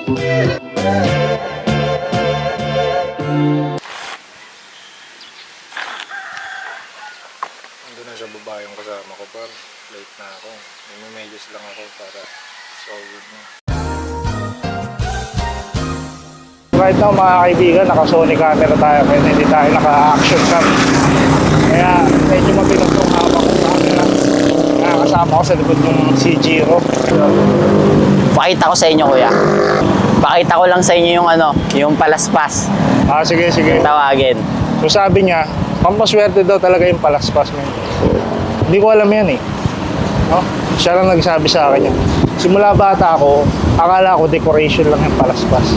Nandun na sa baba yung kasama ko, par. Late na ako. May medyas lang ako para solid na. Right now mga kaibigan, naka-Sony camera tayo kaya hindi tayo naka-action cam. Kaya medyo mabigat yung hawak ko camera. Nakakasama ko sa likod ng C0. Pakita ko sa inyo, kuya. Pakita ko lang sa inyo yung ano, yung palaspas. Sige, sige. Tawagin. So sabi niya, pampaswerte daw talaga yung palaspas mo. Hindi ko alam yan eh. No? Siya lang nagsabi sa akin yan. Simula bata ako, akala ko decoration lang yung palaspas.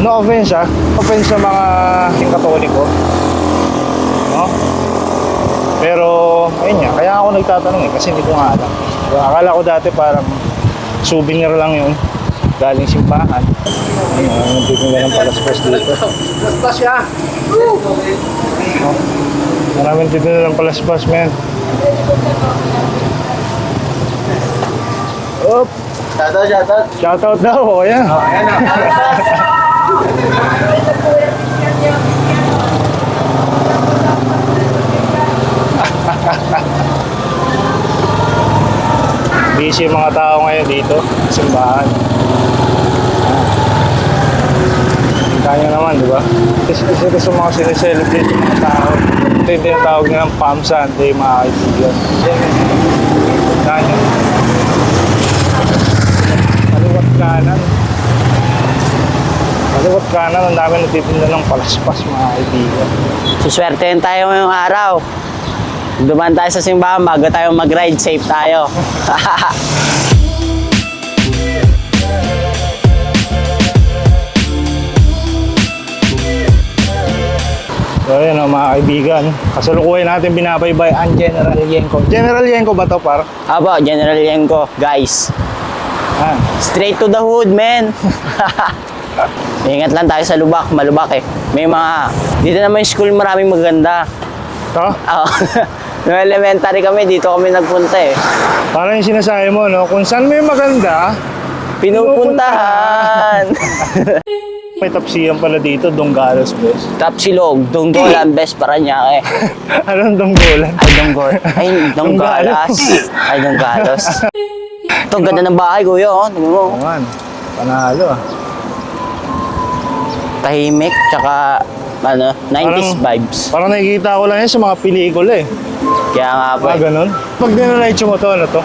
No offense ha. Offense sa mga Katoliko. No? Pero, ayun nga. Kaya ako nagtatanong eh. Kasi hindi ko nga alam. So, akala ko dati parang souvenir lang yun. Galing simbahan. Nagtitinda ng palaspas dito. Palaspas siya. No? Maraming titinda ng palaspas, man. Op! Shoutout, shoutout. Shoutout daw, o yan. Ayan o. Busy yung mga tao ngayon dito, simbahan. Kita nyo naman, di ba? Kasi sa mga sineselebrate yung mga tao. Ito yung tinatawag nilang Palm Sunday, mga kaibigan. Kita nyo. Kaliwat kanan. Kaliwat kanan, ang dami nagtitinda ng palaspas, mga kaibigan. Suswertein tayo ngayong araw. Dumaan tayo sa simbahan bago tayo mag-ride, safe tayo. So yun o mga kaibigan, kasalukuyan natin binabaybay ang General Yenko. General Yenko ba to par? Aba, General Yenko, guys. Ah. Straight to the hood, man. Ingat lang tayo sa lubak, malubak eh. May mga, dito naman yung school maraming maganda. To? Oo. Nung elementary kami, dito kami nagpunta eh. Parang yung sinasabi mo, no? Kung saan may maganda, Pinupuntahan. may tapsiyan pala dito, Donggalos Best. Tapsilog, Donggolan, best Paranaque. Anong Donggolan? Ay, Donggor. Ay, Donggalas. Ay, Donggalos. Ito, ang ganda ng bahay, kuya. Oh. Oo man, panalo ah. Tahimik, tsaka ano, 90s vibes. Parang nakikita ko lang yan sa mga pelikula eh. Kaya nga po. Ganun. Pag dinalight mo to, ano to?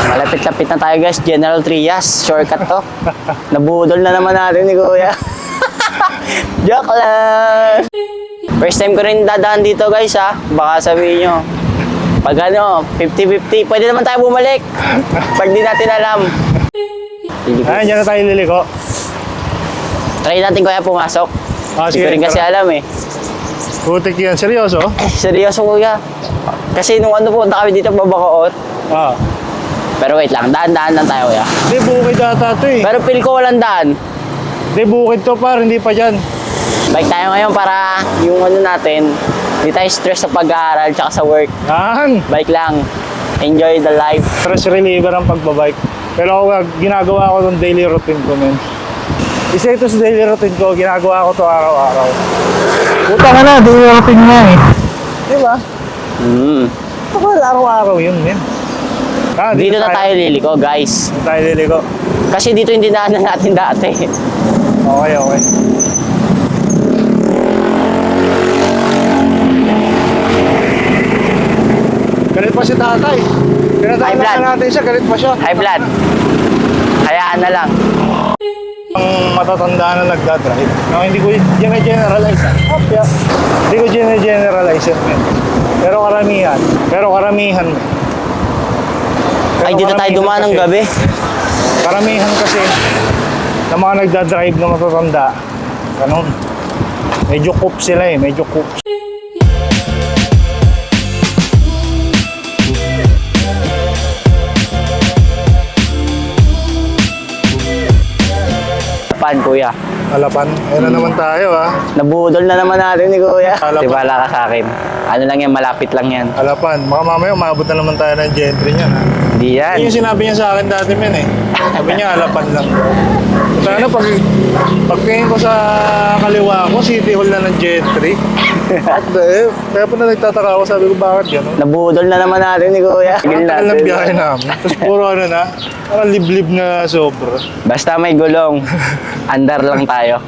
Malapit-lapit na tayo guys, General Trias. Shortcut to. Nabudol na naman natin ni kuya. Joke lang. First time ko rin dadaan dito guys ha. Baka sabihin nyo, pag ano, 50-50, pwede naman tayo bumalik. Pag di natin alam. Ayan, dyan na tayo liliko. Try natin kuya pumasok. Hindi ko rin kasi alam eh. Putik yan, seryoso? Seryoso kuya. Kasi nung ano punta kami dito, Babacoor. Ah. Pero wait lang, daan-daan lang tayo kuya. Hindi, bukid ata to eh. Pero feel ko walang daan. Hindi, bukid to par, hindi pa dyan. Bike tayo ngayon para yung ano natin, hindi tayo stress sa pag-aaral tsaka sa work. Yan. Bike lang. Enjoy the life. Stress reliever ang pagbabike. Pero ako, ginagawa ko itong daily routine ko, men. Isa ito sa daily routine ko, ginagawa ko to araw-araw. Puta ka na, daily routine nga eh. Di ba? Ito ba araw-araw yun, men? Dito na tayo liliko, guys. Dito tayo liliko. Kasi dito hindi daanan natin dati. Okay, okay. Galit pa si tatay. High blood. Pinatay natin siya, galit pa siya. High blood. Hayaan na lang. Ang matatanda na nagdadrive. No, hindi ko generalize. Hindi ko generalize yan. Pero karamihan. Ay, dito tayo dumaan ng gabi. Karamihan kasi ng mga nagdadrive na matatanda. Ganun. Medyo coop sila eh. Medyo coop. Pan, kuya. Alapan. Ayun na naman tayo ha. Nabudol na naman natin ni kuya. Alapan. Di bala ka sa akin. Ano lang yan, malapit lang yan. Alapan. Baka mamaya umabot na naman tayo ng gentry niyan ha. Hindi yan. Yun yung sinabi niya sa akin dati men eh. Sabi niya alapan lang. Sana pagtingin ko sa kaliwa ko, City Hall na ng Gentry. What the F? Kaya po na nagtataka ako, sabi ko bakit gano'n? Nabudol na naman natin ni Kuya. Tigil Tagal ng natin. biyahe namin. Tapos puro ano na, parang liblib na sobra. Basta may gulong. Andar lang tayo.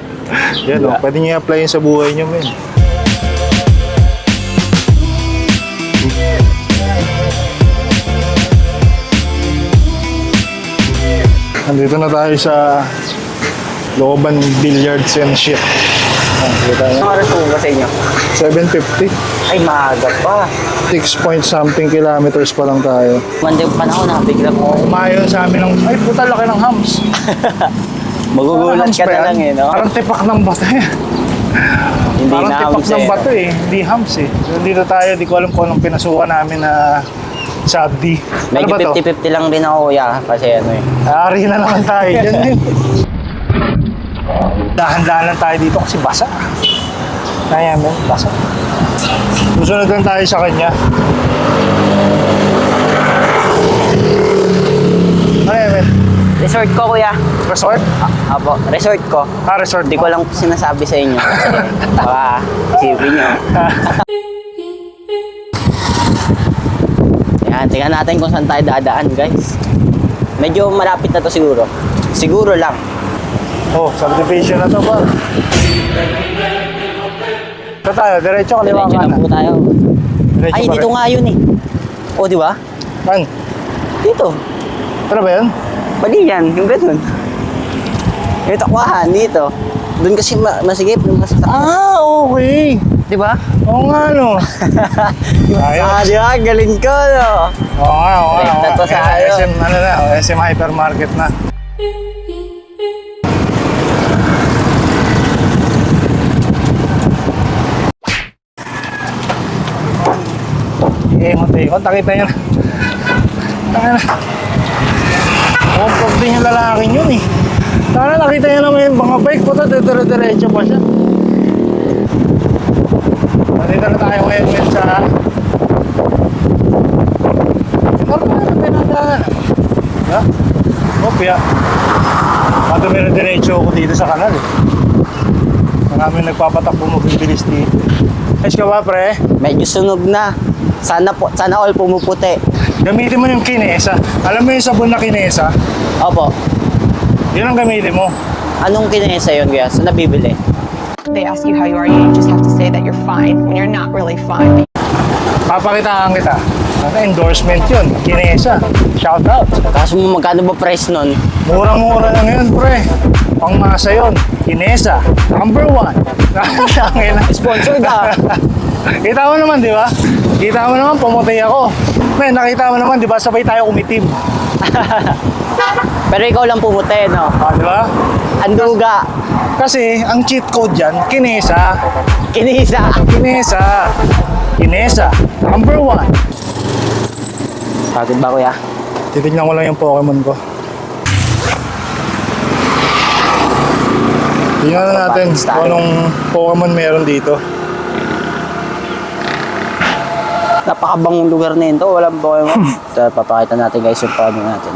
Yan o, pwede niyo i-apply yun sa buhay niyo, men. Nandito na tayo sa Looban Billiards and Ship. Kita Anong niyo? oras po ba sa inyo? 7:50. Ay, maaga pa. 6 point something kilometers pa lang tayo. Mandang panahon na, bigla mo. Umayon sa amin ng, ay puta, laki ng hams. Magugulat Hams ka pa na yan. lang eh, no? Parang tipak ng bato yan. Hindi Parang na tipak hams ng eh. bato eh. Hindi hams eh. So, dito tayo, di ko alam kung anong pinasukan namin na sabdi. Ano ba Medyo to? 50-50 lang din ako, Kuya. Kasi ano eh. Ari na naman tayo dyan din. Dahan-dahan lang tayo dito kasi basa. Kaya men, basa. Susunod lang tayo sa kanya. Kaya men, Resort ko, Kuya. resort? Apo, resort ko. Resort Hindi ko lang sinasabi sa inyo. Kasi baka isipin nyo. Yan, tingnan natin kung saan tayo dadaan, guys. Medyo malapit na to siguro. Siguro lang. Oh, subdivision na to ba? Ito tayo, diretso kaliwa Diretso ka lang na. po tayo. Diretso Ay, pa dito rin. nga yun eh. O, di ba? Man, Dito. ano ba yun? Mali yan, yung ganun. Yung takwahan, dito. Doon kasi masigip yung masasakit. Ah, okay. Di ba? Oo nga, no. Ah, di ba? Galing ko, no? Oo nga, oo nga. Rekta to sa Kaya ayon. SM, ano na, SM Hypermarket na. Ikot, nakita niyo na. Taka na. Kumpog din yung lalaking yun eh. Taka na, nakita niyo naman yung mga bike. Puta, dire-diretso pa siya. Nandito na tayo ngayon men sa normal na pinadaan. Ha? Kopya. Madumiro-diretso ako dito sa kanal eh. Maraming nagpapatakbo mo bibilis dito. Ayos ka ba pre? Medyo sunog na. Sana all pumuputi. Gamitin mo yung kinesa. Alam mo yung sabon na kinesa? Opo. Yun ang gamitin mo. Anong kinesa yun, Kuya? Saan nabibili? They ask you how you are, you just have to say that you're fine when you're not really fine. Papakitaan kita. Ano, endorsement yun. Kinesa. Shout out. Kaso mo magkano ba price nun? Murang-mura lang yun, pre. Pangmasa yun. Kinesa. Number 1. Tangina. Sponsor ka. Kita mo naman, di ba? Kita mo naman, pumutay ako. Men, nakita mo naman, di ba? Sabay tayo kumitim. Pero ikaw lang pumuti, no? Ah, di ba? Anduga. Kasi, ang cheat code dyan, kinesa. Kinisa. Kinesa. Kinesa. Number 1. Pagod ba, Kuya? Titignan ko lang yung Pokemon ko. Tingnan na natin kung anong Pokemon meron dito. Napakabangong lugar na ito. Walang Pokemon. So, papakita natin guys yung paano natin.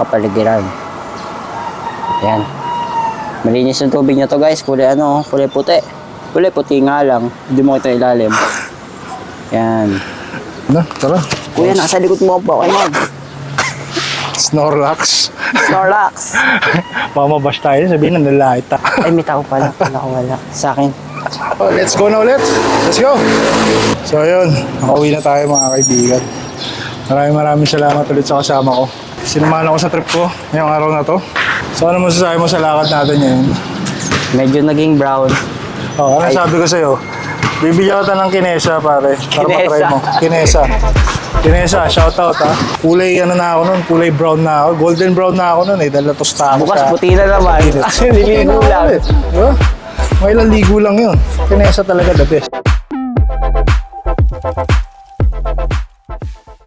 Kapaligiran. Yan. Malinis yung tubig niya to guys. Kulay ano, kulay puti. Kulay puti nga lang. Hindi mo ito ilalim. Yan. Na, tara. Kuya, nasa likod mo ang Pokemon. Snorlax. Snorlax. Pamabash tayo, sabihin na nalait ta. Ay, may tao pala. Wala. Sa akin. Oh, let's go na ulit. Let's go. So ayun, nakauwi na tayo mga kaibigan. Maraming salamat ulit sa kasama ko. Sinamahan ako sa trip ko ngayong araw na to. So ano masasabi mo sa lakad natin ngayon? Medyo naging brown. Oh, ano sabi ko sa'yo? Bibigyan kita ng kinesa pare. Para Kinesa. matry mo. Kinesa. Kinesa, shout out ha. Kulay ano na ako nun, kulay brown na ako. Golden brown na ako nun eh, dahil natusta ako Bukas sa... puti na naman. Nililigo lang. Diba? May ilang ligo lang yun. Kinesa talaga the best.